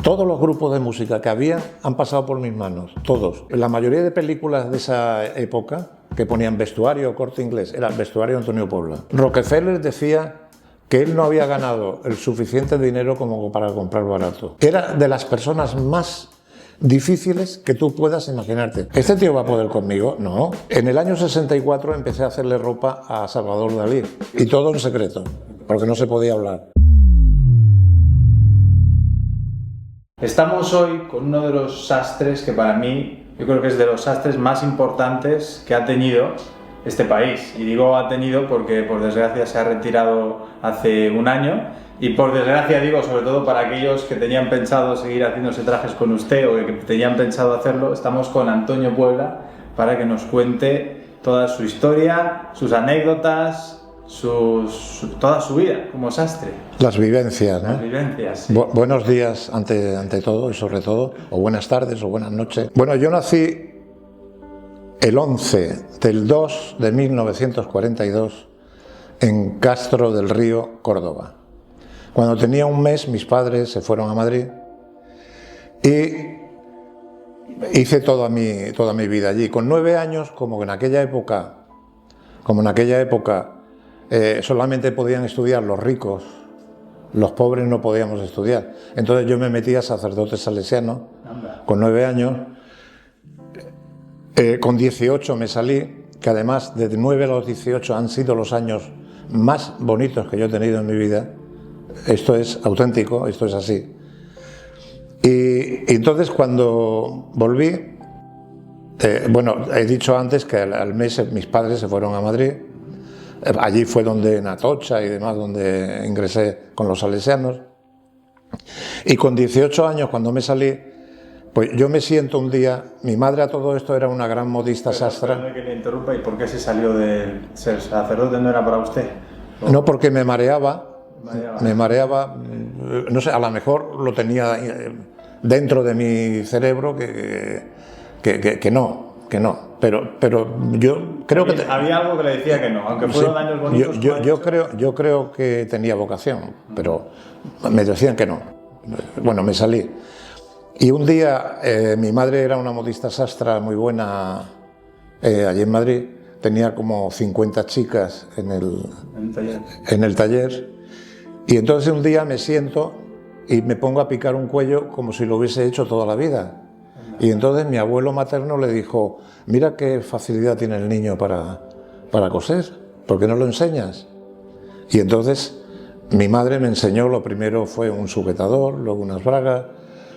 Todos los grupos de música que había han pasado por mis manos, todos. La mayoría de películas de esa época que ponían vestuario Corte Inglés, era el vestuario Antonio Puebla. Rockefeller decía que él no había ganado el suficiente dinero como para comprar barato. Era de las personas más difíciles que tú puedas imaginarte. ¿Este tío va a poder conmigo? No. En el año 64 empecé a hacerle ropa a Salvador Dalí, y todo en secreto, porque no se podía hablar. Estamos hoy con uno de los sastres que para mí, yo creo que es de los sastres más importantes que ha tenido este país. Y digo ha tenido porque por desgracia se ha retirado hace un año. Y por desgracia digo sobre todo para aquellos que tenían pensado seguir haciéndose trajes con usted o que tenían pensado hacerlo, estamos con Antonio Puebla para que nos cuente toda su historia, sus anécdotas, toda su vida como sastre. Las vivencias, ¿no? Las vivencias, sí. Buenos días ante todo y sobre todo, o buenas tardes o buenas noches. Bueno, yo nací el 11 del 2 de 1942 en Castro del Río, Córdoba. Cuando tenía un mes, mis padres se fueron a Madrid y hice toda mi vida allí. Con 9 años, como en aquella época solamente podían estudiar los ricos, los pobres no podíamos estudiar. Entonces yo me metí a sacerdote salesiano con 9 años. Con 18 me salí, que además de 9 a los 18 han sido los años más bonitos que yo he tenido en mi vida. Esto es auténtico, esto es así. Y entonces cuando volví, bueno, he dicho antes que al mes mis padres se fueron a Madrid. Allí fue donde en Atocha y demás, donde ingresé con los salesianos. Y con 18 años, cuando me salí, pues yo me siento un día, mi madre a todo esto era una gran modista sastra. Perdone que le interrumpa, ¿y por qué se salió de ser sacerdote? ¿No era para usted? No, porque me mareaba, no sé, a lo mejor lo tenía dentro de mi cerebro que no, pero yo creo que... Había algo que le decía que no, aunque fueron años bonitos. Yo creo que tenía vocación, pero me decían que no. Bueno, me salí. Y un día mi madre era una modista sastra muy buena allí en Madrid, tenía como 50 chicas en el taller, y entonces un día me siento y me pongo a picar un cuello como si lo hubiese hecho toda la vida. Y entonces mi abuelo materno le dijo: mira qué facilidad tiene el niño para coser, ¿por qué no lo enseñas? Y entonces mi madre me enseñó, lo primero fue un sujetador, luego unas bragas,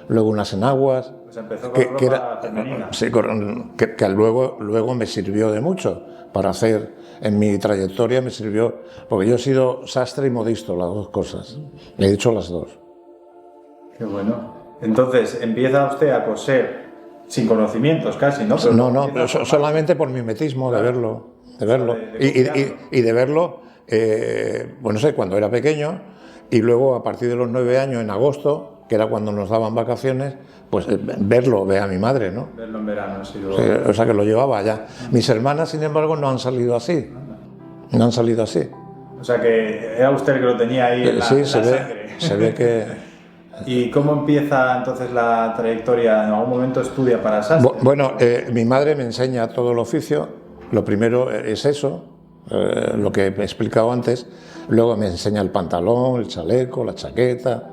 luego unas enaguas. Pues empezó con ropa femenina. Sí, que luego me sirvió de mucho para hacer, en mi trayectoria me sirvió, porque yo he sido sastre y modisto, las dos cosas, he hecho las dos. Qué bueno. Entonces empieza usted a coser sin conocimientos casi, ¿no? Pero solamente por mimetismo, claro, de verlo. Y de verlo, pues no sé, cuando era pequeño, y luego a partir de los 9 años, en agosto, que era cuando nos daban vacaciones, pues verlo, ve a mi madre, ¿no? Verlo en verano, sí. O sea, que lo llevaba allá. Mis hermanas, sin embargo, no han salido así. No han salido así. O sea, que era usted el que lo tenía ahí en la sangre. Se ve que... ¿Y cómo empieza entonces la trayectoria? ¿En algún momento estudia para sastre? Bueno, mi madre me enseña todo el oficio. Lo primero es eso, lo que he explicado antes. Luego me enseña el pantalón, el chaleco, la chaqueta.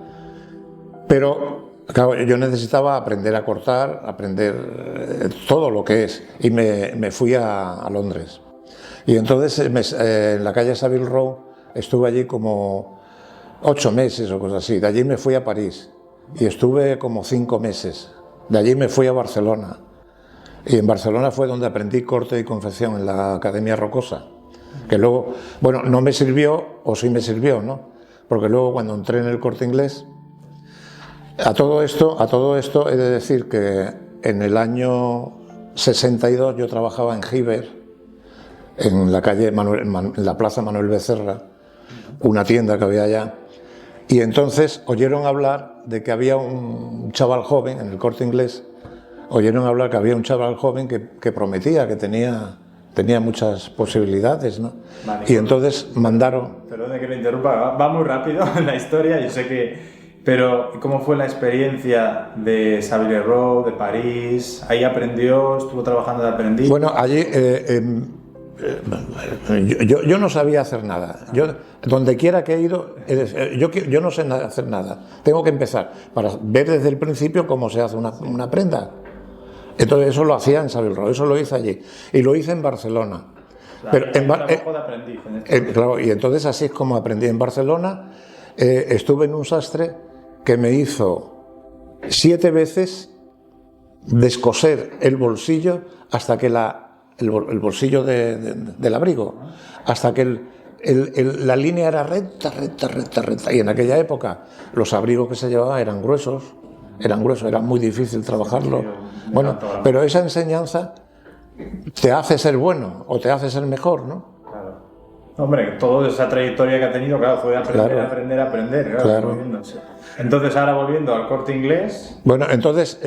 Pero, claro, yo necesitaba aprender a cortar, aprender todo lo que es. Y me fui a Londres. Y entonces en la calle Savile Row estuve allí como 8 meses o cosas así. De allí me fui a París y estuve como 5 meses. De allí me fui a Barcelona. Y en Barcelona fue donde aprendí corte y confección en la Academia Rocosa. Que luego, bueno, no me sirvió, o sí me sirvió, ¿no? Porque luego cuando entré en el Corte Inglés, a todo esto he de decir que en el año 62 yo trabajaba en Giver, en la calle en la plaza Manuel Becerra, una tienda que había allá, y entonces oyeron hablar de que había un chaval joven en el Corte Inglés, oyeron hablar que había un chaval joven que prometía, que tenía muchas posibilidades, ¿no? Vale, y entonces mandaron... Perdone que le interrumpa, va muy rápido en la historia, yo sé que Pero, ¿cómo fue la experiencia de Savile-Row, de París? ¿Ahí aprendió, estuvo trabajando de aprendiz? Bueno, allí yo no sabía hacer nada. Yo, donde quiera que he ido, yo no sé hacer nada. Tengo que empezar para ver desde el principio cómo se hace una prenda. Entonces eso lo hacía en Savile-Row, eso lo hice allí. Y lo hice en Barcelona. Pero trabajo de aprendiz en este claro, y entonces así es como aprendí en Barcelona. Estuve en un sastre que me hizo 7 veces descoser el bolsillo hasta que el bolsillo del abrigo, hasta que la línea era recta. Y en aquella época los abrigos que se llevaban eran gruesos, era muy difícil trabajarlo. Bueno, pero esa enseñanza te hace ser bueno o te hace ser mejor, ¿no? Claro. Hombre, toda esa trayectoria que ha tenido, claro, fue aprender, claro. Entonces, ahora volviendo al Corte Inglés. Bueno, entonces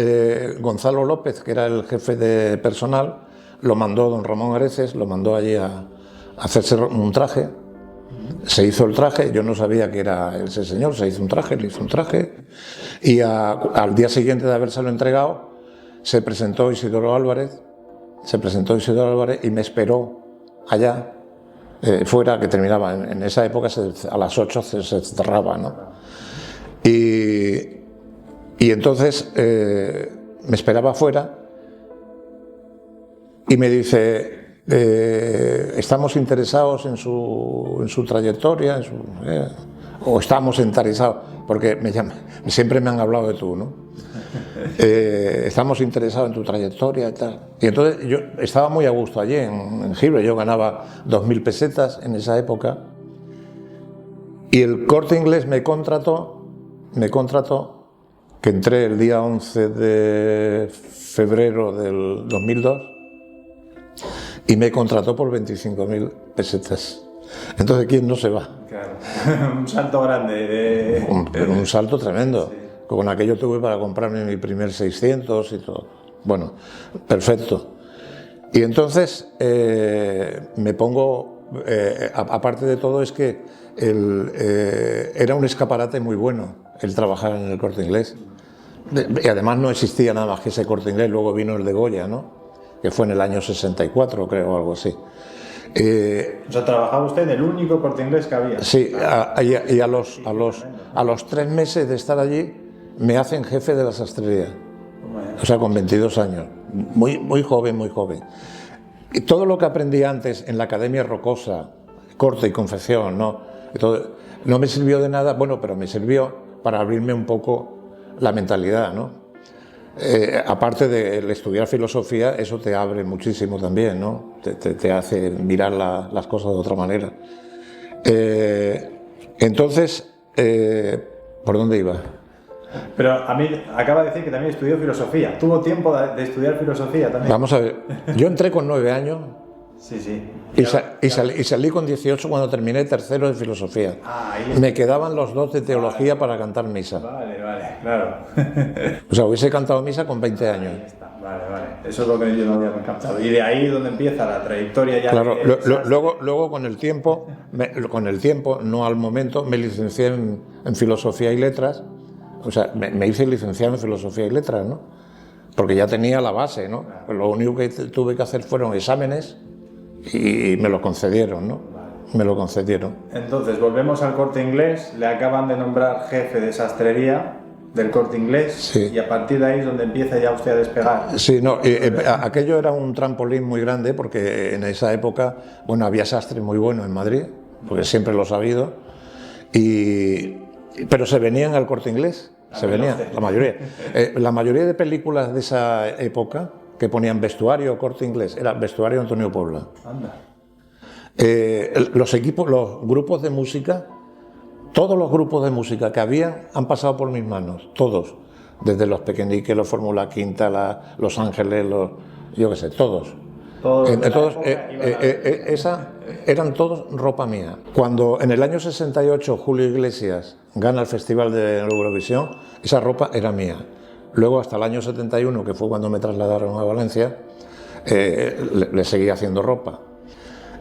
Gonzalo López, que era el jefe de personal, lo mandó don Ramón Areces, lo mandó allí a hacerse un traje. Se hizo el traje, yo no sabía que era ese señor, le hizo un traje, y al día siguiente de habérselo entregado, se presentó Isidoro Álvarez y me esperó allá, fuera, que terminaba, en esa época a las 8 se cerraba, ¿no? Y entonces me esperaba afuera y me dice, estamos interesados en su trayectoria, o estamos interesados, porque siempre me han hablado de tú, ¿no? Estamos interesados en tu trayectoria y tal. Y entonces yo estaba muy a gusto allí en Gibre, yo ganaba 2.000 pesetas en esa época, y el Corte Inglés me contrató, que entré el día 11 de febrero del 2002, y me contrató por 25.000 pesetas. Entonces, ¿quién no se va? Claro. Un salto grande. Un salto tremendo. Sí. Con aquello tuve para comprarme mi primer 600 y todo. Bueno, perfecto. Y entonces me pongo, aparte de todo, es que era un escaparate muy bueno el trabajar en el Corte Inglés. Y además no existía nada más que ese Corte Inglés, luego vino el de Goya, ¿no? Que fue en el año 64, creo, o algo así. O sea, ¿trabajaba usted en el único Corte Inglés que había? Sí, y a los 3 meses de estar allí me hacen jefe de la sastrería. O sea, con 22 años. Muy joven. Y todo lo que aprendí antes en la Academia Rocosa, corte y confección, no me sirvió de nada, bueno, pero me sirvió para abrirme un poco la mentalidad, ¿no? Aparte de estudiar filosofía, eso te abre muchísimo también, ¿no? Te hace mirar las cosas de otra manera. Entonces, ¿por dónde iba? Pero a mí acaba de decir que también estudió filosofía. ¿Tuvo tiempo de estudiar filosofía también? Vamos a ver, yo entré con 9 años. Sí. Y salí con 18 cuando terminé tercero de filosofía. Me quedaban los 2 de teología para cantar misa. Vale, claro. O sea, hubiese cantado misa con 20 años. Ahí está. Vale. Eso es lo que yo no había captado. Y de ahí es donde empieza la trayectoria ya. Claro, luego con el tiempo, no al momento, me licencié en filosofía y letras. O sea, me hice licenciado en filosofía y letras, ¿no? Porque ya tenía la base, ¿no? Claro. Lo único que tuve que hacer fueron exámenes y me lo concedieron, ¿no? Me lo concedieron. Entonces, volvemos al Corte Inglés, le acaban de nombrar jefe de sastrería del Corte Inglés, sí. Y a partir de ahí es donde empieza ya usted a despegar. Sí, aquello era un trampolín muy grande porque en esa época, bueno, había sastres muy buenos en Madrid, porque siempre los ha habido, pero se venían al Corte Inglés, la mayoría. La mayoría de películas de esa época que ponían vestuario Corte Inglés, era vestuario Antonio Puebla. Anda. Los grupos de música, todos los grupos de música que habían han pasado por mis manos, todos, desde los Pequeñiques, los Fórmula Quinta, los Ángeles, yo qué sé, todos. Eran todos ropa mía. Cuando en el año 68 Julio Iglesias gana el Festival de Eurovisión, esa ropa era mía. Luego hasta el año 71, que fue cuando me trasladaron a Valencia, le seguí haciendo ropa.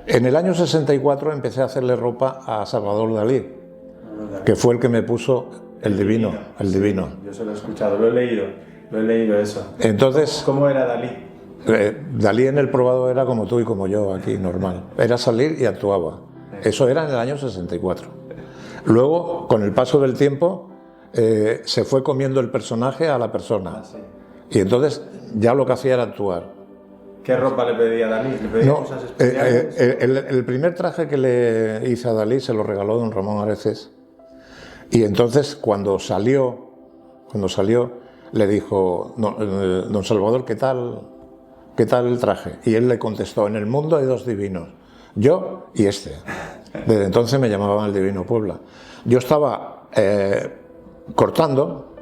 En el año 64 empecé a hacerle ropa a Salvador Dalí, que fue el que me puso El Divino, El Divino. Yo se lo he escuchado, lo he leído eso. Entonces, ¿Cómo era Dalí? Dalí en el probado era como tú y como yo aquí, normal. Era salir y actuaba. Eso era en el año 64. Luego, con el paso del tiempo, se fue comiendo el personaje a la persona. Ah, sí. Y entonces ya lo que hacía era actuar. ¿Qué ropa le pedía a Dalí? ¿Le pedía No, cosas especiales? el primer traje que le hice a Dalí se lo regaló don Ramón Areces. Y entonces cuando salió, le dijo, don Salvador, ¿qué tal el traje? Y él le contestó, en el mundo hay dos divinos, yo y este. Desde entonces me llamaban el Divino Puebla. Yo estaba cortando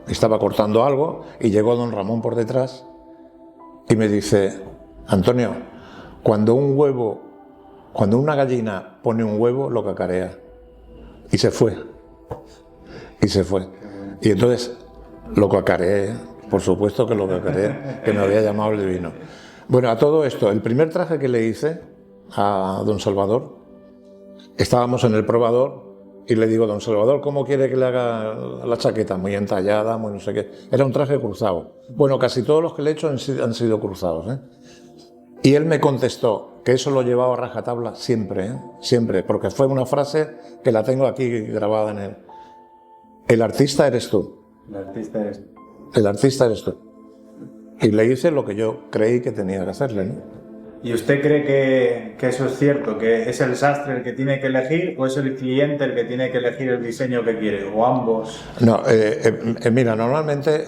algo y llegó don Ramón por detrás y me dice, Antonio, cuando una gallina pone un huevo, lo cacarea. Y se fue. Y entonces lo cacareé, por supuesto que lo cacareé, que me había llamado el Divino. Bueno, a todo esto, el primer traje que le hice a don Salvador, estábamos en el probador y le digo, don Salvador, ¿cómo quiere que le haga la chaqueta? Muy entallada, muy no sé qué. Era un traje cruzado. Bueno, casi todos los que le he hecho han sido cruzados, ¿eh? Y él me contestó que eso lo llevaba a rajatabla siempre, ¿eh? Siempre, porque fue una frase que la tengo aquí grabada en él. El artista eres tú. El artista eres tú. El artista eres tú. Y le hice lo que yo creí que tenía que hacerle, ¿no? ¿Y usted cree que eso es cierto? ¿Que es el sastre el que tiene que elegir o es el cliente el que tiene que elegir el diseño que quiere? ¿O ambos? No, mira, normalmente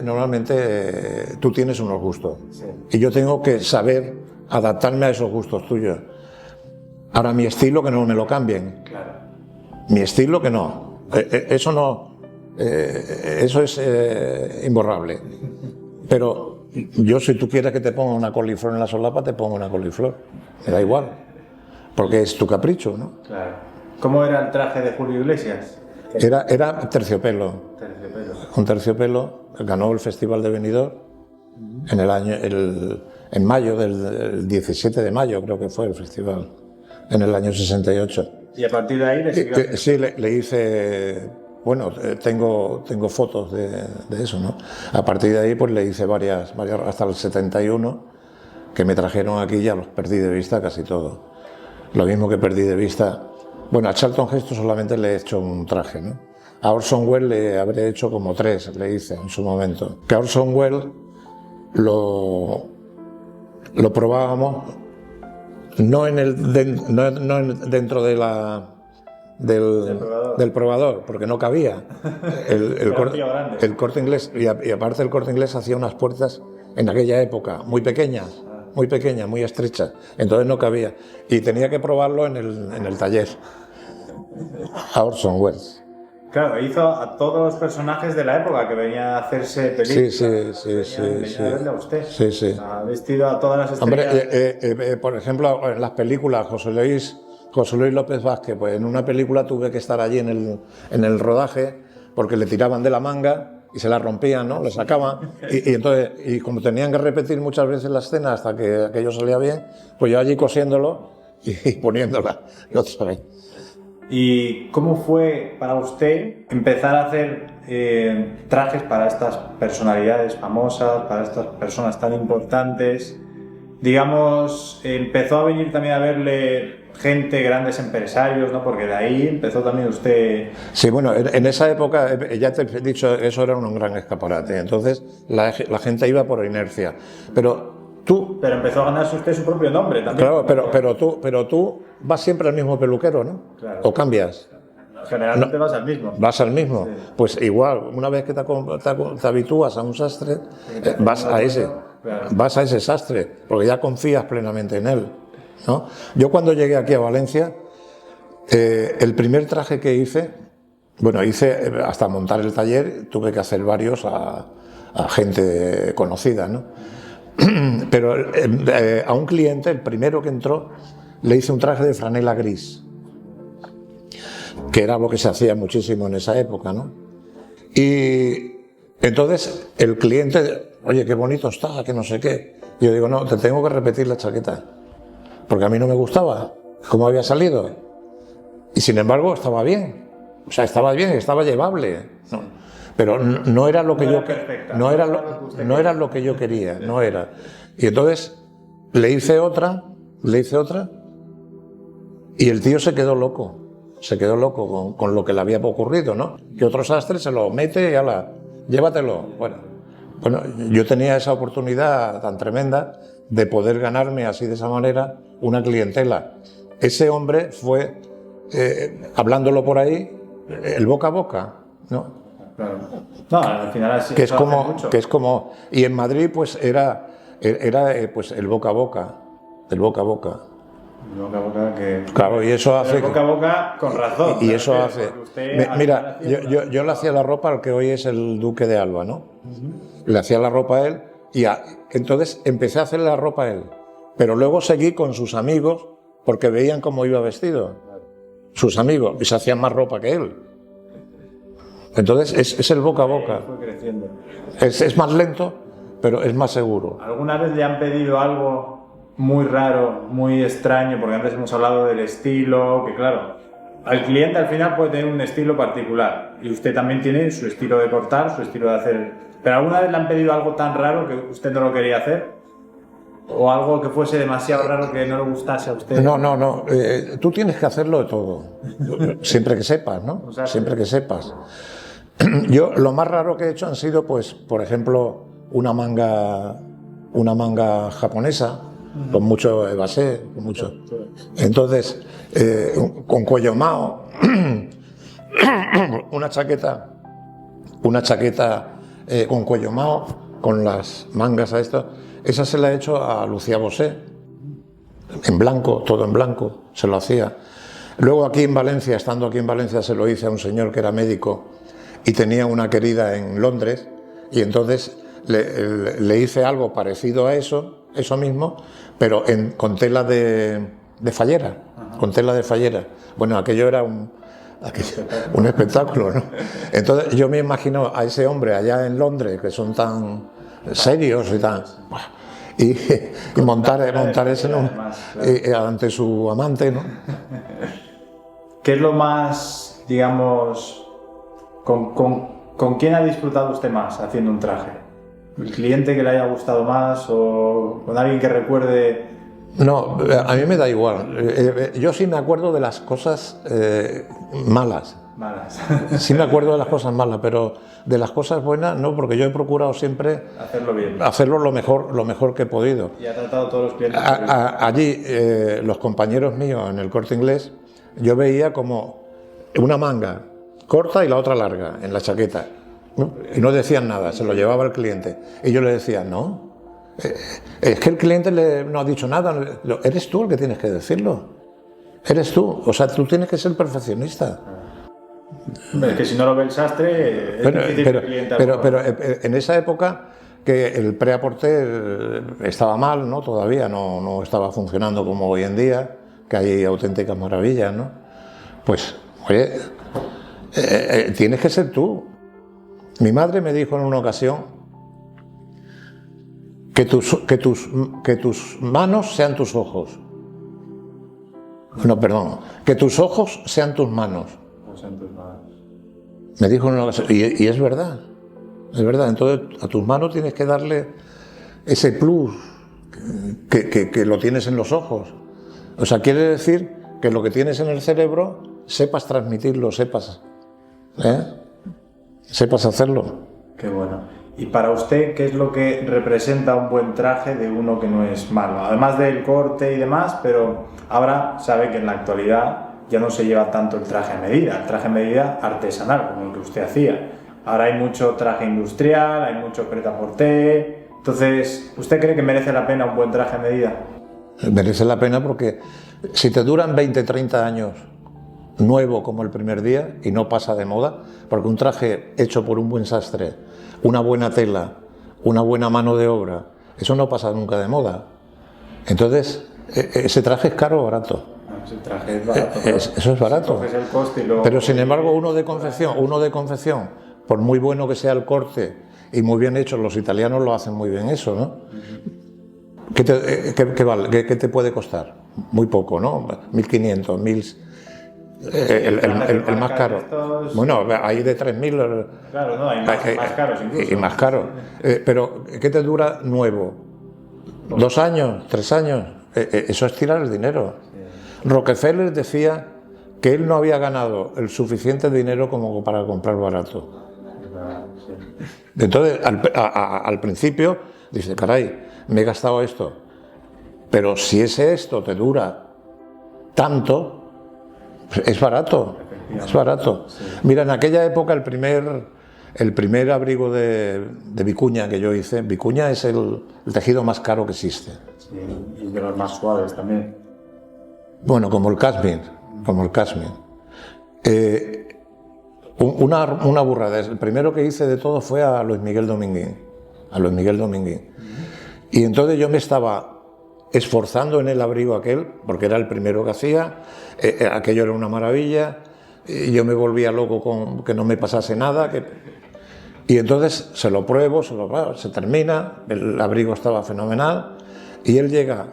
tú tienes unos gustos. Sí. Y yo tengo que saber adaptarme a esos gustos tuyos. Ahora, mi estilo que no me lo cambien. Claro. Mi estilo que no. Eso no. Eso es imborrable. Pero yo, si tú quieres que te ponga una coliflor en la solapa, te pongo una coliflor. Me da igual. Porque es tu capricho, ¿no? Claro. ¿Cómo era el traje de Julio Iglesias? Era terciopelo. Terciopelo. Un terciopelo. Ganó el Festival de Benidorm en el año, en mayo, el 17 de mayo creo que fue el festival, en el año 68. ¿Y a partir de ahí le siguió? Sí, le hice, bueno, tengo fotos de eso, ¿no? A partir de ahí pues le hice varias hasta el 71, que me trajeron aquí, ya los perdí de vista casi todo. Lo mismo que perdí de vista, bueno, a Charlton Heston solamente le he hecho un traje, ¿no? A Orson Welles le habré hecho como 3, le hice en su momento. Que a Orson Welles lo probábamos no dentro de del probador, porque no cabía. El Corte Inglés, y aparte el Corte Inglés hacía unas puertas en aquella época muy pequeñas, muy estrechas, entonces no cabía. Y tenía que probarlo en el taller, a Orson Welles. Claro, hizo a todos los personajes de la época que venían a hacerse películas. Sí. A verle a usted. Sí. Ha vestido a todas las estrellas. Hombre, por ejemplo, en las películas, José Luis López Vázquez, pues en una película tuve que estar allí en el rodaje porque le tiraban de la manga y se la rompían, ¿no? Le sacaban y como tenían que repetir muchas veces la escena hasta que aquello salía bien, pues yo allí cosiéndolo y poniéndola. ¿Y cómo fue para usted empezar a hacer trajes para estas personalidades famosas, para estas personas tan importantes? Digamos, empezó a venir también a verle gente, grandes empresarios, ¿no? Porque de ahí empezó también usted... Sí, bueno, en esa época, ya te he dicho, eso era un gran escaparate. Entonces la gente iba por inercia. Pero empezó a ganarse usted su propio nombre también. Claro, pero tú vas siempre al mismo peluquero, ¿no? Claro. ¿O cambias? Generalmente vas al mismo. Vas al mismo. Sí. Pues igual, una vez que te habitúas a un sastre, vas a ese. Claro. Vas a ese sastre, porque ya confías plenamente en él, ¿no? Yo cuando llegué aquí a Valencia, el primer traje que hice hasta montar el taller, tuve que hacer varios a gente conocida, ¿no? Pero a un cliente, el primero que entró, le hice un traje de franela gris, que era lo que se hacía muchísimo en esa época, ¿no? Y entonces el cliente, oye, qué bonito está, que no sé qué. Y yo digo, no, te tengo que repetir la chaqueta, porque a mí no me gustaba cómo había salido. Y sin embargo estaba bien, estaba llevable, ¿no? pero no era lo que No yo era perfecta, no era no era lo que usted no era lo que yo quería, no era. Y entonces le hice otra y el tío se quedó loco. Se quedó loco con lo que le había ocurrido, ¿no? Que otro sastre se lo mete y ala, llévatelo. Bueno, yo tenía esa oportunidad tan tremenda de poder ganarme así de esa manera una clientela. Ese hombre fue, hablándolo por ahí, el boca a boca, ¿no? Claro. No, al final así Que es eso hace como, mucho. y en Madrid pues era pues el boca a boca, el boca a boca. Boca a boca que... Claro, y eso hace... Pero boca a boca con razón. Y eso hace... Porque usted al Mira, final hacía yo le hacía la ropa al que hoy es el duque de Alba, ¿no? Le hacía la ropa a él y entonces empecé a hacerle la ropa a él. Pero luego seguí con sus amigos porque veían cómo iba vestido. Sus amigos, y se hacían más ropa que él. Entonces es el boca a boca. fue creciendo. Es más lento, pero es más seguro. ¿Alguna vez le han pedido algo muy raro, muy extraño? Porque antes hemos hablado del estilo, que claro, al cliente al final puede tener un estilo particular y usted también tiene su estilo de cortar, su estilo de hacer. ¿Pero alguna vez le han pedido algo tan raro que usted no lo quería hacer? ¿O algo que fuese demasiado raro que no le gustase a usted? No. Tú tienes que hacerlo de todo. Siempre que sepas, ¿no? O sea, siempre que sepas. Yo lo más raro que he hecho han sido, pues, por ejemplo, una manga japonesa con mucho evasé, con mucho. Entonces, con cuello mao, una chaqueta con cuello mao, con las mangas a esto. Esa se la he hecho a Lucía Bosé, en blanco, todo en blanco, se lo hacía. Luego aquí en Valencia, estando aquí en Valencia, se lo hice a un señor que era médico y tenía una querida en Londres, y entonces le hice algo parecido a eso mismo, pero con tela de fallera, con tela de fallera. Bueno, aquello era un espectáculo, ¿no? Entonces yo me imagino a ese hombre allá en Londres, que son tan serios y tan... Y montar ese ante su amante, ¿no? ¿Qué es lo más, digamos, con quién ha disfrutado usted más haciendo un traje? ¿El cliente que le haya gustado más o con alguien que recuerde? No, a mí me da igual. Yo sí me acuerdo de las cosas malas. Sí me acuerdo de las cosas malas, pero de las cosas buenas no, porque yo he procurado siempre hacerlo bien, hacerlo lo mejor que he podido. Y ha tratado a todos los clientes. Allí, los compañeros míos en el Corte Inglés, yo veía como una manga corta y la otra larga en la chaqueta, ¿no? Y no decían nada, se lo llevaba el cliente. Y yo le decía, no, es que el cliente no ha dicho nada, eres tú el que tienes que decirlo. Eres tú, o sea, tú tienes que ser perfeccionista. Es que si no lo ve el sastre, pero en esa época que el prêt-à-porter estaba mal, ¿no? Todavía no estaba funcionando como hoy en día, que hay auténticas maravillas, ¿no? Pues, oye, tienes que ser tú. Mi madre me dijo en una ocasión que tus manos sean tus ojos. No, perdón, que tus ojos sean tus manos. Me dijo en una ocasión, y es verdad, entonces a tus manos tienes que darle ese plus que lo tienes en los ojos. O sea, quiere decir que lo que tienes en el cerebro sepas transmitirlo, sepas hacerlo. Qué bueno. Y para usted, ¿qué es lo que representa un buen traje de uno que no es malo? Además del corte y demás, pero ahora sabe que en la actualidad ya no se lleva tanto el traje a medida artesanal, como el que usted hacía. Ahora hay mucho traje industrial, hay mucho prêt-à-porter. Entonces, ¿usted cree que merece la pena un buen traje a medida? Merece la pena porque si te duran 20, 30 años nuevo como el primer día y no pasa de moda, porque un traje hecho por un buen sastre, una buena tela, una buena mano de obra, eso no pasa nunca de moda. Entonces, ese traje es caro o barato. Ese traje es barato. Eso es barato. El coste y luego... Pero sin embargo, uno de confección, por muy bueno que sea el corte y muy bien hecho, los italianos lo hacen muy bien eso, ¿no? ¿Qué vale? ¿Qué te puede costar? Muy poco, ¿no? 1.500, 1.000... el más caro. Estos... Bueno, hay de 3.000. Claro, no, hay más caros incluso. Y más caro. Pero, ¿qué te dura nuevo? 2 años, 3 años. Eso es tirar el dinero. Sí. Rockefeller decía que él no había ganado el suficiente dinero como para comprar barato. Sí. Entonces, al principio, dice, caray, me he gastado esto. Pero si esto te dura tanto, es barato. Es barato. Sí. Mira, en aquella época el primer abrigo de vicuña que yo hice, vicuña es el tejido más caro que existe. Sí, y de los más suaves también. Bueno, como el cashmere, una burrada. El primero que hice de todo fue a Luis Miguel Dominguín. Y entonces yo me estaba esforzando en el abrigo aquel, porque era el primero que hacía, aquello era una maravilla, y yo me volvía loco con que no me pasase nada, y entonces se lo pruebo, se termina, el abrigo estaba fenomenal, y él llega,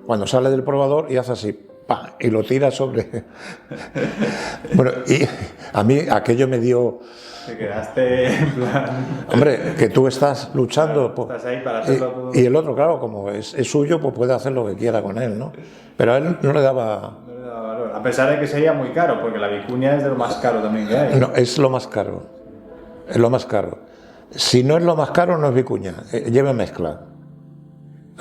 cuando sale del probador, y hace así, ¡pam!, y lo tira sobre... Bueno, y a mí aquello me dio... Te quedaste en plan... Hombre, que tú estás luchando... Claro, estás ahí para hacerlo todo. Y el otro, claro, como es suyo, pues puede hacer lo que quiera con él, ¿no? Pero a él no le daba... No le daba valor. A pesar de que sería muy caro, porque la vicuña es de lo más caro también que hay. No, es lo más caro. Es lo más caro. Si no es lo más caro, no es vicuña. Lleve mezcla.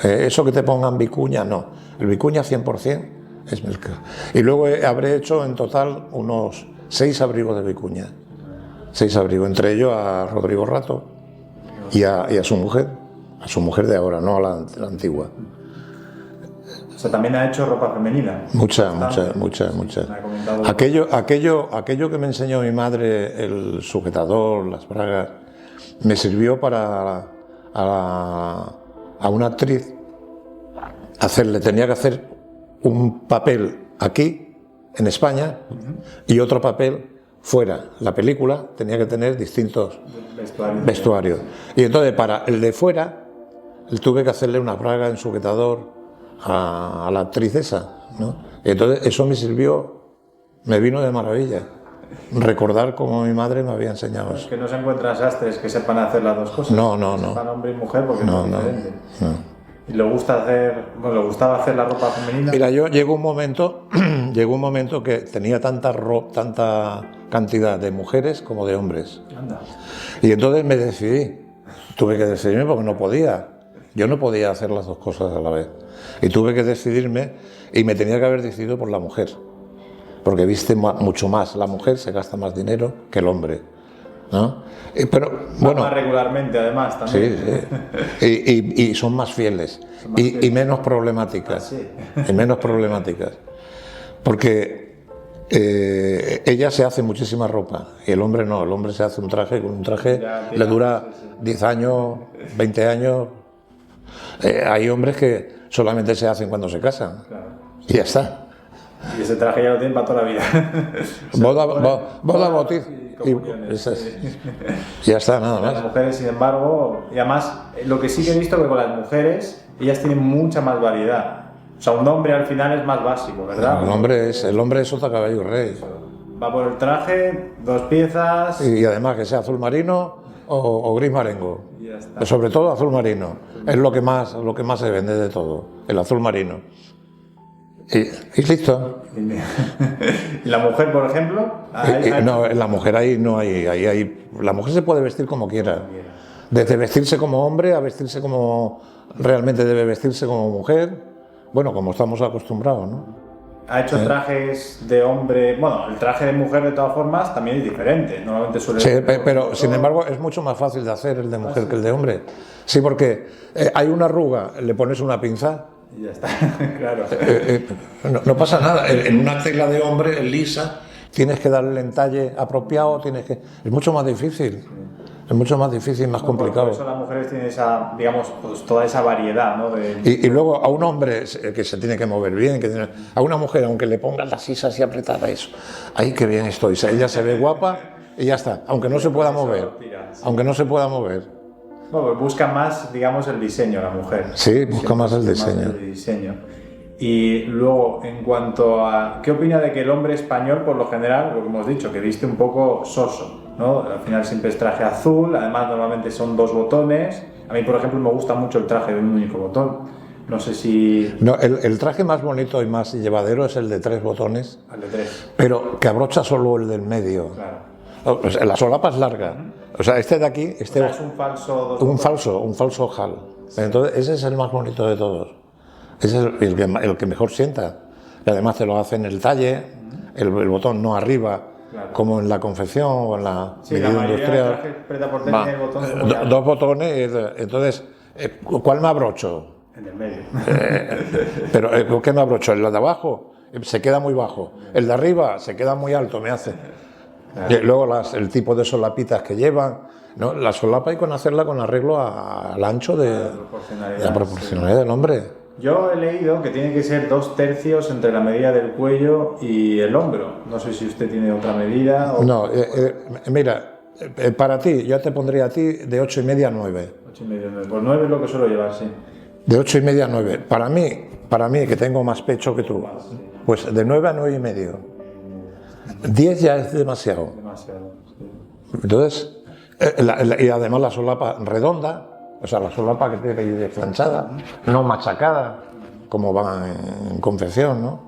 Eso que te pongan vicuña, no. El vicuña 100% es mezcla. Y luego habré hecho en total unos 6 abrigos de vicuña. 6 abrigos, entre ellos a Rodrigo Rato y a su mujer de ahora, no a la antigua. O sea, también ha hecho ropa femenina. Mucha. Aquello que me enseñó mi madre, el sujetador, las bragas, me sirvió para a una actriz tenía que hacer un papel aquí, en España, y otro papel fuera. La película tenía que tener distintos vestuarios. Y entonces, para el de fuera, tuve que hacerle una braga en sujetador a la actriz esa, ¿no? Y entonces, eso me sirvió, me vino de maravilla. Recordar cómo mi madre me había enseñado eso. Es que no se encuentran sastres que sepan hacer las dos cosas. No. Sepan hombre y mujer, porque no es diferente. No. ¿Y le gustaba hacer la ropa femenina? Mira, llegó un momento que tenía tanta cantidad de mujeres como de hombres. Anda. Y entonces me decidí. Tuve que decidirme porque no podía. Yo no podía hacer las dos cosas a la vez. Y tuve que decidirme, y me tenía que haber decidido por la mujer. Porque viste mucho más. La mujer se gasta más dinero que el hombre, ¿no? Pero bueno, más regularmente, además, también. Sí. Y son más fieles. Y menos problemáticas. Sí. Y menos problemáticas. Porque ella se hace muchísima ropa y el hombre no. El hombre se hace un traje, con un traje le dura 10 años, 20 años. Hay hombres que solamente se hacen cuando se casan. Claro. Y ya está. Y ese traje ya lo tienen para toda la vida. Boda, bautizo y ya está, nada más. Las mujeres, sin embargo, y además, lo que sí que he visto que con las mujeres, ellas tienen mucha más variedad. O sea, un hombre al final es más básico, ¿verdad? El hombre es sota, caballo y rey. Va por el traje, 2 piezas... Y además que sea azul marino o gris marengo. Y ya está. Pero sobre todo azul marino. Es lo que más se vende de todo, el azul marino. Y listo. ¿Y la mujer, por ejemplo? No, la mujer ahí no hay. La mujer se puede vestir como quiera. Desde vestirse como hombre a vestirse como realmente debe vestirse como mujer. Bueno, como estamos acostumbrados, ¿no? Ha hecho trajes de hombre. Bueno, el traje de mujer de todas formas también es diferente. Normalmente suele. Sí, pero sin embargo es mucho más fácil de hacer el de mujer que el de hombre. Sí, porque hay una arruga, le pones una pinza. Y ya está, claro. No pasa nada. En una tela de hombre lisa tienes que darle el entalle apropiado, es mucho más difícil. Sí. Es mucho más difícil, más complicado. Por eso las mujeres tienen esa, digamos, pues toda esa variedad, ¿no? Y luego a un hombre que se tiene que mover bien, a una mujer, aunque le pongas las sisas y apretada eso, ¡ay, qué bien estoy! Ella se ve guapa y ya está, aunque no se pueda mover. Aunque no se pueda mover. Bueno, pues busca más, digamos, el diseño la mujer. Sí, busca más el diseño. Y luego, en cuanto a qué opina de que el hombre español, por lo general, lo que hemos dicho, que viste un poco soso, ¿no? Al final siempre es traje azul, además normalmente son 2 botones. A mí, por ejemplo, me gusta mucho el traje de un único botón. No sé si... No, el traje más bonito y más llevadero es el de 3 botones, el de 3. pero que abrocha solo el del medio. Claro. O sea, la solapa es larga. O sea, este de aquí... O sea, es un falso... un falso ojal. Entonces, ese es el más bonito de todos. Ese es el que mejor sienta. Y además te lo hace en el talle, el botón no arriba, claro, como en la confección o en la medida industrial. El botón 2 botones, entonces, ¿cuál me abrocho? En el medio. Pero, ¿qué me abrocho? ¿El de abajo? Se queda muy bajo. El de arriba se queda muy alto, me hace. Claro. Luego el tipo de solapitas que llevan, ¿no? La solapa hay con hacerla con arreglo al ancho de la proporcionalidad del hombre. Yo he leído que tiene que ser 2/3 entre la medida del cuello y el hombro. No sé si usted tiene otra medida. O... No, mira, para ti, yo te pondría a ti de 8,5 a 9. 8,5 a 9. Pues 9 es lo que suelo llevar, sí. De 8,5 a 9. Para mí, que tengo más pecho que tú, pues de 9 a 9,5. 10 ya es demasiado. Demasiado, sí. Entonces, y además la solapa redonda, o sea, la solapa que tiene que ir planchada, no machacada, como va en confección, ¿no?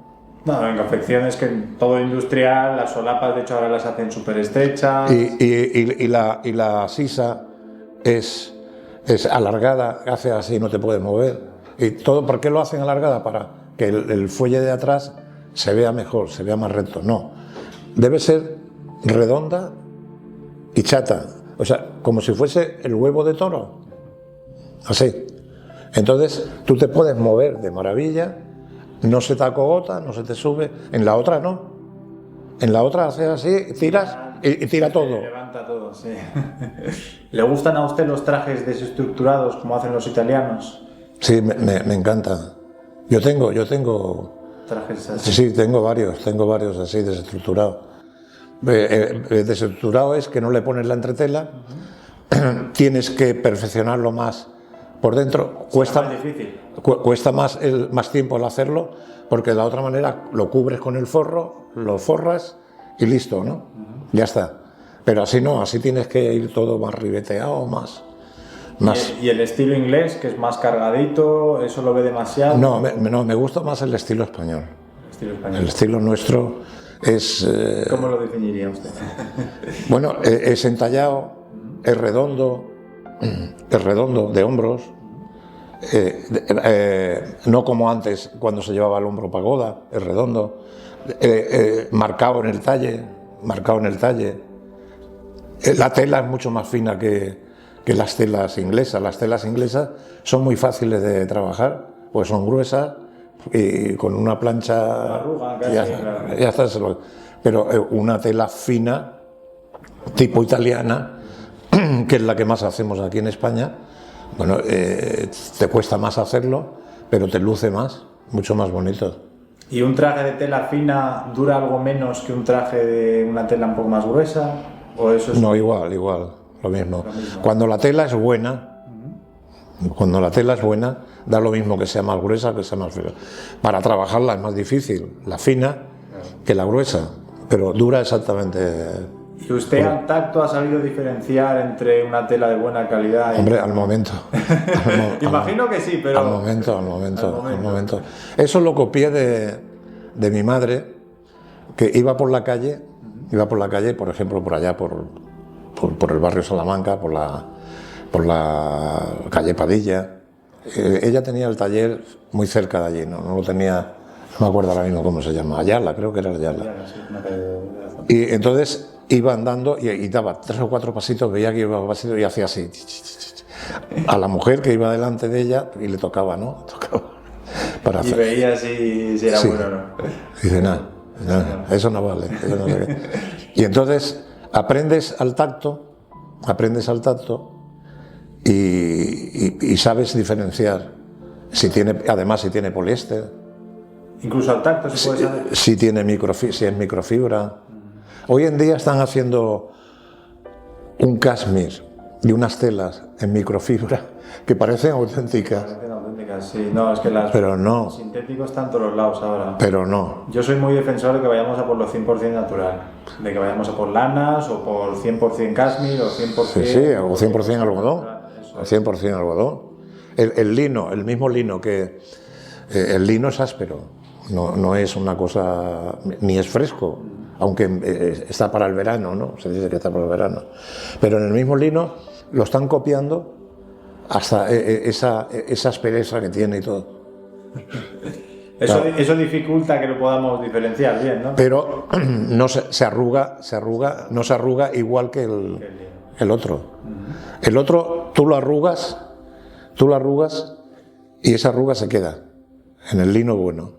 No, en confección es que todo industrial, las solapas de hecho ahora las hacen súper estrechas. Y la sisa es alargada, hace así, no te puedes mover. ¿Y todo por qué lo hacen alargada? Para que el fuelle de atrás se vea mejor, se vea más recto. No, debe ser redonda y chata, o sea, como si fuese el huevo de toro. Así. Entonces, tú te puedes mover de maravilla, no se te acogota, no se te sube. En la otra no. En la otra haces así, tiras y tira todo. Levanta todo, sí. ¿Le gustan a usted los trajes desestructurados como hacen los italianos? Sí, me encanta. Yo tengo... Trajes así. Sí, tengo varios así desestructurados. Desestructurado es que no le pones la entretela, tienes que perfeccionarlo más. Por dentro cuesta más tiempo el hacerlo, porque de la otra manera lo cubres con el forro, lo forras y listo, ¿no? Ya está. Pero así no, así tienes que ir todo más ribeteado, más. ¿Y el estilo inglés, que es más cargadito, eso lo ve demasiado? No, me gusta más el estilo español. El estilo nuestro es... ¿Cómo lo definiría usted? Bueno, es entallado, es redondo de hombros, no como antes cuando se llevaba el hombro pagoda, es redondo, marcado en el talle. La tela es mucho más fina que las telas inglesas. Las telas inglesas son muy fáciles de trabajar, pues son gruesas y con una plancha ya está. Pero una tela fina, tipo italiana, que es la que más hacemos aquí en España, bueno, te cuesta más hacerlo, pero te luce más, mucho más bonito. ¿Y un traje de tela fina dura algo menos que un traje de una tela un poco más gruesa? ¿O eso es... No, igual, lo mismo. Cuando la tela es buena, da lo mismo que sea más gruesa que sea más fina. Para trabajarla es más difícil, la fina que la gruesa, pero dura exactamente. ¿Y usted al tacto ha sabido diferenciar entre una tela de buena calidad y... Hombre, al momento. Imagino que sí, pero... Al momento. Eso lo copié de mi madre, que iba por la calle, por ejemplo, por allá, por el barrio Salamanca, por la calle Padilla. Ella tenía el taller muy cerca de allí, no lo tenía, no me acuerdo ahora mismo cómo se llama, Ayala, creo que era Ayala. Y entonces iba andando y daba 3 o 4 pasitos, veía que iba pasito y hacía así a la mujer que iba delante de ella y le tocaba, ¿no? Para hacer. Y veía si era bueno o no. Dice, nada, eso no vale. Eso no sé. Y entonces aprendes al tacto y sabes diferenciar si tiene poliéster. Incluso al tacto se puede saber. Si es microfibra. Hoy en día están haciendo un cashmere y unas telas en microfibra que parecen auténticas. sintéticas, sí. No, es que Pero no, los sintéticos están en todos los lados ahora. pero no. Yo soy muy defensor de que vayamos a por lo 100% natural. De que vayamos a por lanas o por 100% cashmere o 100%... Sí, o 100% algodón. Eso O es. 100% algodón. El lino, el mismo lino que... el lino es áspero, no es una cosa... ni es fresco, aunque está para el verano, ¿no? Se dice que está para el verano. Pero en el mismo lino lo están copiando hasta esa aspereza que tiene y todo. Eso, Claro. eso dificulta que lo podamos diferenciar bien, ¿no? Pero no se arruga, no se arruga igual que el otro. El otro tú lo arrugas y esa arruga se queda en el lino bueno.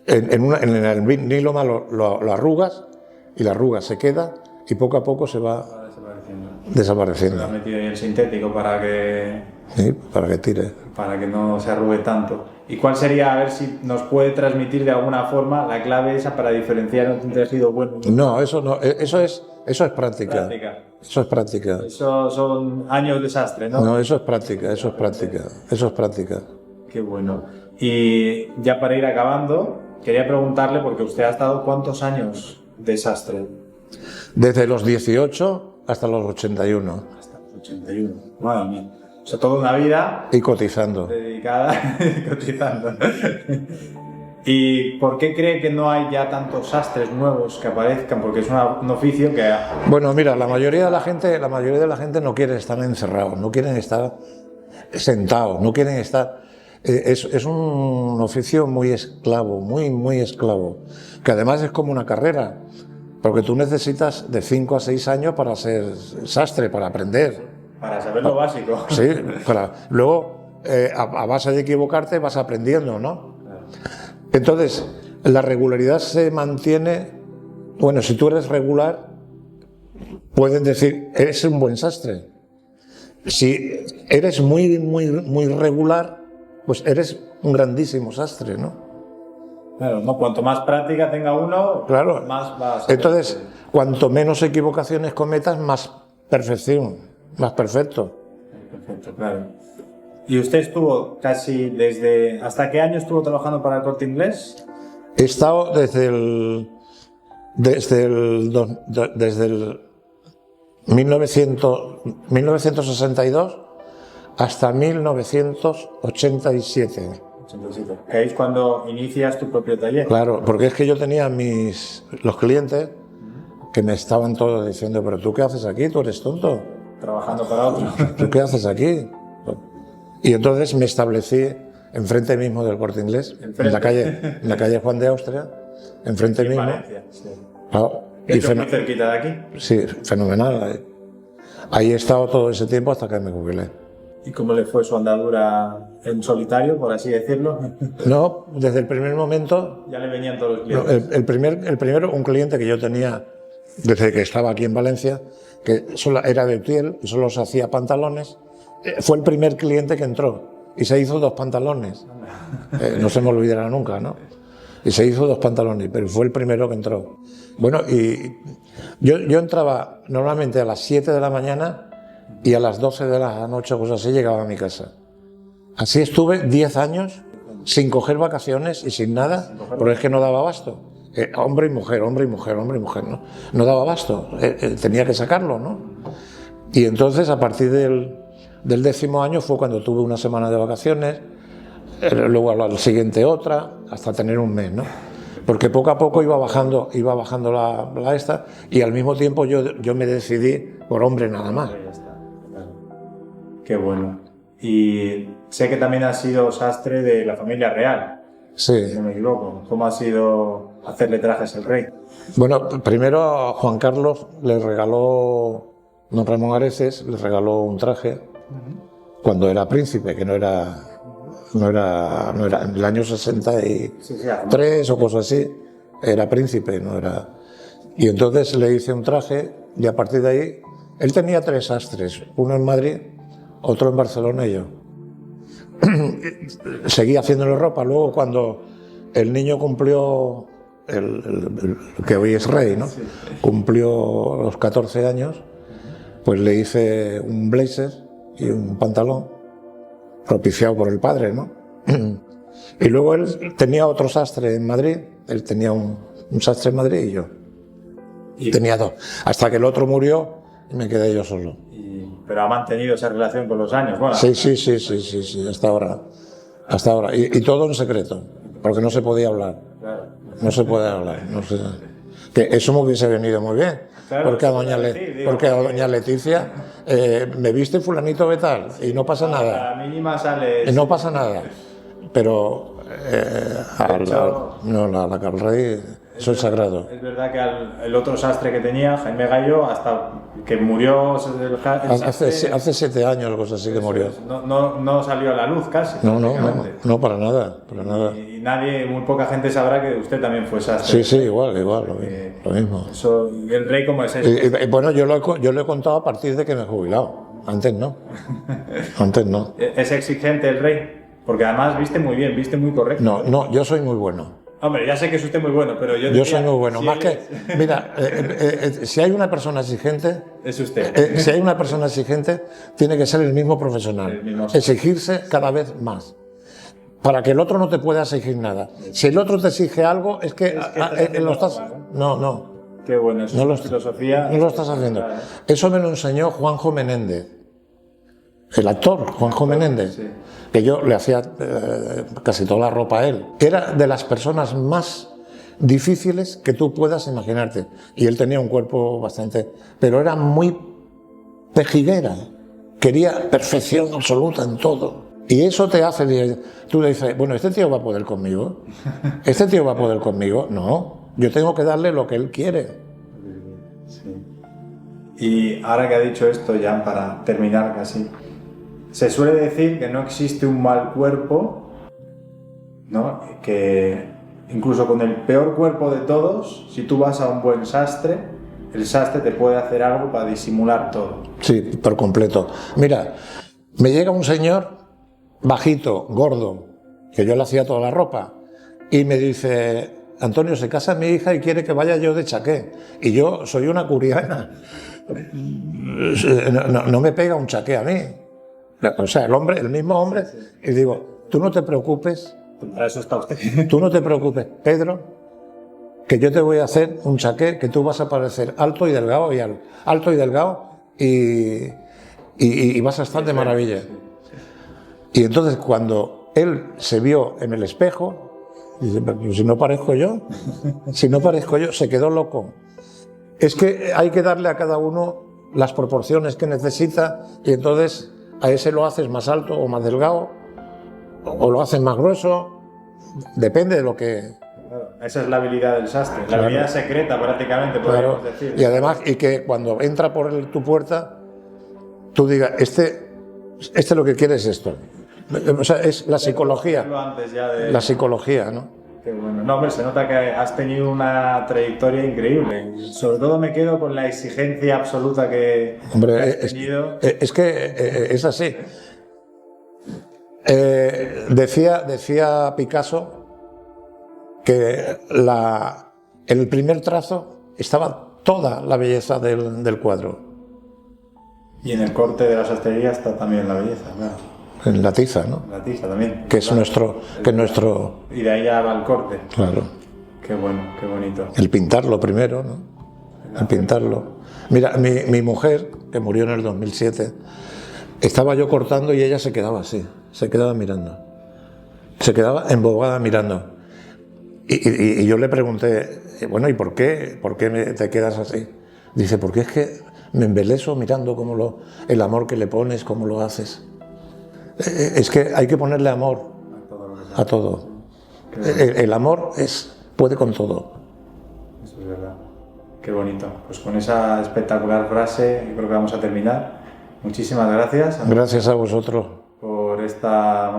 En el lino malo lo arrugas y la arruga se queda y poco a poco se va Va desapareciendo. desapareciendo. Lo ha metido ahí el sintético ¿Sí? Para que tire. para que no se arrugue tanto. ¿Y cuál sería, a ver si nos puede transmitir de alguna forma la clave esa para diferenciar un tejido bueno? No, eso es práctica. Práctica. Eso es práctica. Eso son años de sastre, ¿no? No, eso es práctica. Qué bueno. Y ya para ir acabando, quería preguntarle, porque usted ha estado ¿cuántos años de sastre? Desde los 18 hasta los 81. Hasta los 81. Madre mía. O sea, toda una vida Y cotizando. dedicada cotizando. ¿Y por qué cree que no hay ya tantos sastres nuevos que aparezcan? Porque es un oficio que... Bueno, mira, la mayoría de la gente no quiere estar encerrados, no quieren estar sentados, no quieren estar... Es un oficio muy esclavo, muy esclavo, que además es como una carrera, porque tú necesitas de 5 a 6 años para ser sastre, para aprender. Para saber lo básico. Sí, luego a base de equivocarte vas aprendiendo, ¿no? Entonces, la regularidad se mantiene. Bueno, si tú eres regular, pueden decir, eres un buen sastre. Si eres muy regular, pues eres un grandísimo sastre, ¿no? Claro, ¿no? Cuanto más práctica tenga uno, Claro. más va a ser. Entonces, cuanto menos equivocaciones cometas, más perfección, más perfecto. Perfecto, claro. ¿Y usted estuvo casi desde... ¿Hasta qué año estuvo trabajando para el Corte Inglés? He estado desde el 1962 hasta 1987. 87. Que es cuando inicias tu propio taller. Claro, porque es que yo tenía los clientes que me estaban todos diciendo, pero ¿tú qué haces aquí? ¿Tú eres tonto? Trabajando para otro. ¿Tú qué haces aquí? Y entonces me establecí enfrente mismo del Corte Inglés, en la calle Juan de Austria, enfrente En mismo. Valencia, sí. Claro, Que es muy cerquita de aquí. sí, fenomenal. Ahí he estado todo ese tiempo hasta que me jubilé. ¿Y cómo le fue su andadura en solitario, por así decirlo? No, desde el primer momento, Ya le venían todos los no, clientes. el primero, un cliente que yo tenía desde que estaba aquí en Valencia, que solo era de Utiel y solo se hacía pantalones, fue el primer cliente que entró y se hizo 2 pantalones. No se me olvidará nunca, ¿no? Y se hizo 2 pantalones, pero fue el primero que entró. Bueno, y yo entraba normalmente a las 7 de la mañana y a las 12 de la noche, cosas así, llegaba a mi casa. Así estuve 10 años sin coger vacaciones y sin nada, porque es que no daba abasto. Hombre y mujer, ¿no? No daba abasto, tenía que sacarlo, ¿no? Y entonces, a partir del 10º año fue cuando tuve una semana de vacaciones, luego al siguiente otra, hasta tener un mes, ¿no? Porque poco a poco iba bajando la esta, y al mismo tiempo yo me decidí por hombre nada más. Ya está. Claro. Qué bueno. Y sé que también has sido sastre de la familia real, Sí. si no me equivoco. ¿Cómo ha sido hacerle trajes al rey? Bueno, primero a Juan Carlos le regaló, don Ramón Areces, le regaló un traje cuando era príncipe, que no era en el año 63 Sí, o cosas así, era príncipe, no era. Y entonces le hice un traje y a partir de ahí, él tenía 3 sastres, uno en Madrid, otro en Barcelona y yo. Seguí haciéndole ropa, luego cuando el niño cumplió, el que hoy es rey, ¿no? Cumplió los 14 años, pues le hice un blazer y un pantalón propiciado por el padre, ¿no? Y luego él tenía otro sastre en Madrid, él tenía un sastre en Madrid y yo. Tenía dos, hasta que el otro murió y me quedé yo solo. Pero ha mantenido esa relación con los años, bueno. Sí, hasta ahora. Hasta ahora. Y todo en secreto, porque no se podía hablar. Claro. No se puede hablar. No se... Que eso me hubiese venido muy bien. Claro, porque a doña Leticia me viste fulanito de tal y no pasa nada. A la mínima sale. No pasa nada. Pero la Calrey, eso es sagrado. Es verdad que el otro sastre que tenía, Jaime Gallo, hasta que murió hace 7 años, cosas así que murió. No salió a la luz casi. No, para nada. Y nadie, muy poca gente sabrá que usted también fue sastre. Sí, igual, lo mismo. Eso, el rey como es eso. Bueno, yo lo he contado a partir de que me he jubilado. Antes no. ¿Es exigente el rey? Porque además viste muy bien, viste muy correcto. No, yo soy muy bueno. Hombre, ya sé que es usted muy bueno, pero yo soy muy bueno. Más que, mira, si hay una persona exigente, es usted. Si hay una persona exigente, tiene que ser el mismo profesional. Exigirse cada vez más. Para que el otro no te pueda exigir nada. Si el otro te exige algo, es que lo estás. No. Qué bueno, eso es filosofía. No lo estás haciendo. Eso me lo enseñó Juanjo Menéndez. El actor, Juanjo Menéndez, sí. Que yo le hacía casi toda la ropa a él. Era de las personas más difíciles que tú puedas imaginarte. Y él tenía un cuerpo bastante... Pero era muy pejiguera. Quería perfección absoluta en todo. Y eso te hace... Tú le dices, bueno, ¿este tío va a poder conmigo? ¿Este tío va a poder conmigo? No, yo tengo que darle lo que él quiere. Sí. Y ahora que ha dicho esto, ya para terminar casi... Se suele decir que no existe un mal cuerpo, ¿no? Que incluso con el peor cuerpo de todos, si tú vas a un buen sastre, el sastre te puede hacer algo para disimular todo. Sí, por completo. Mira, me llega un señor bajito, gordo, que yo le hacía toda la ropa, y me dice, Antonio, se casa mi hija y quiere que vaya yo de chaqué. Y yo soy una curiana. No me pega un chaqué a mí. O sea, el mismo hombre, y digo, tú no te preocupes. Para eso está usted. Tú no te preocupes, Pedro, que yo te voy a hacer un chaqué que tú vas a parecer alto y delgado y vas a estar de maravilla. Y entonces cuando él se vio en el espejo, dice, pero si no parezco yo, se quedó loco. Es que hay que darle a cada uno las proporciones que necesita y entonces a ese lo haces más alto o más delgado o lo haces más grueso, depende de lo que... Claro, esa es la habilidad del sastre, la habilidad secreta prácticamente, podríamos decir. Y además, y que cuando entra por tu puerta, tú digas, este lo que quiere es esto. O sea, es la psicología. La psicología, ¿no? Qué bueno. No, hombre, se nota que has tenido una trayectoria increíble. Sobre todo me quedo con la exigencia absoluta que has tenido. Es que es así. Decía Picasso que en el primer trazo estaba toda la belleza del cuadro. Y en el corte de la sastrería está también la belleza, claro. En la tiza, ¿no? La tiza también. Que es nuestro... Y de ahí ya va el corte. Claro. Qué bueno, qué bonito. El pintarlo primero, ¿no? El pintarlo. Mira, mi mujer, que murió en el 2007, estaba yo cortando y ella se quedaba así, se quedaba mirando. Se quedaba embobada mirando. Y yo le pregunté, bueno, ¿y por qué te quedas así? Dice, porque es que me embeleso mirando el amor que le pones, cómo lo haces. Es que hay que ponerle amor a todo. El amor puede con todo. Eso es verdad. Qué bonito. Pues con esa espectacular frase yo creo que vamos a terminar. Muchísimas gracias. Gracias a vosotros. Por esta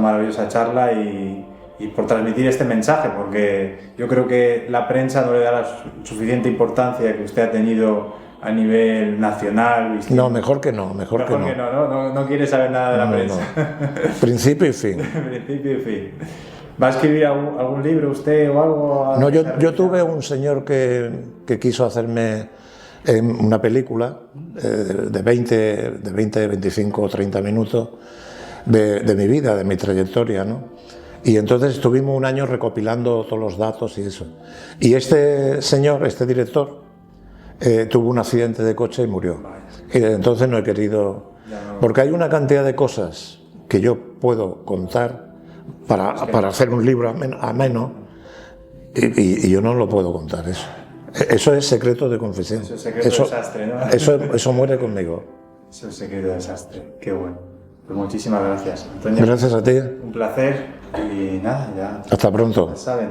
maravillosa charla y por transmitir este mensaje, porque yo creo que la prensa no le da la suficiente importancia que usted ha tenido a nivel nacional. No, mejor que no. No quiere saber nada de la prensa. No. Principio y fin. Principio y fin. ¿Va a escribir algún libro usted o algo? No, yo tuve un señor que quiso hacerme una película de 20, 25 o 30 minutos de mi vida, de mi trayectoria, ¿no? Y entonces estuvimos un año recopilando todos los datos y eso. Y este señor, este director, tuvo un accidente de coche y murió. Y desde entonces no he querido... Porque hay una cantidad de cosas que yo puedo contar para hacer un libro ameno y yo no lo puedo contar eso. Eso es secreto de confesión. Eso es secreto de sastre, ¿no? Eso muere conmigo. Eso es secreto de sastre. Qué bueno. Pues muchísimas gracias, Antonio. Gracias a ti. Un placer y nada, ya. Hasta pronto. Ya saben.